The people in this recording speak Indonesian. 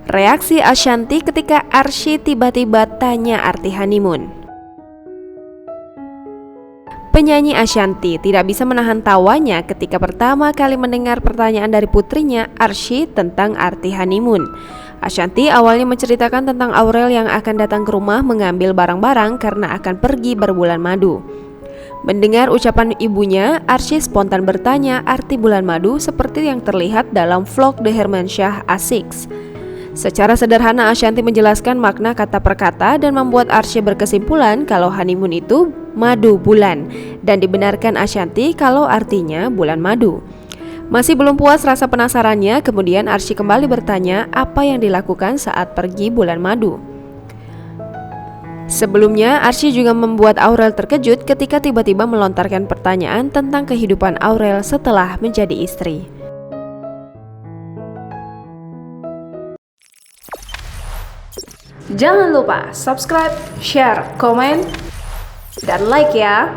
Reaksi Ashanty ketika Arsy tiba-tiba tanya arti honeymoon. Penyanyi Ashanty tidak bisa menahan tawanya ketika pertama kali mendengar pertanyaan dari putrinya Arsy tentang arti honeymoon. Ashanty awalnya menceritakan tentang Aurel yang akan datang ke rumah mengambil barang-barang karena akan pergi berbulan madu. Mendengar ucapan ibunya, Arsy spontan bertanya arti bulan madu seperti yang terlihat dalam vlog The Hermansyah A6. Secara sederhana Ashanty menjelaskan makna kata per kata dan membuat Arsy berkesimpulan kalau honeymoon itu madu bulan, dan dibenarkan Ashanty kalau artinya bulan madu. Masih belum puas rasa penasarannya, kemudian Arsy kembali bertanya apa yang dilakukan saat pergi bulan madu. Sebelumnya, Arsy juga membuat Aurel terkejut ketika tiba-tiba melontarkan pertanyaan tentang kehidupan Aurel setelah menjadi istri. Jangan lupa subscribe, share, komen, dan like ya!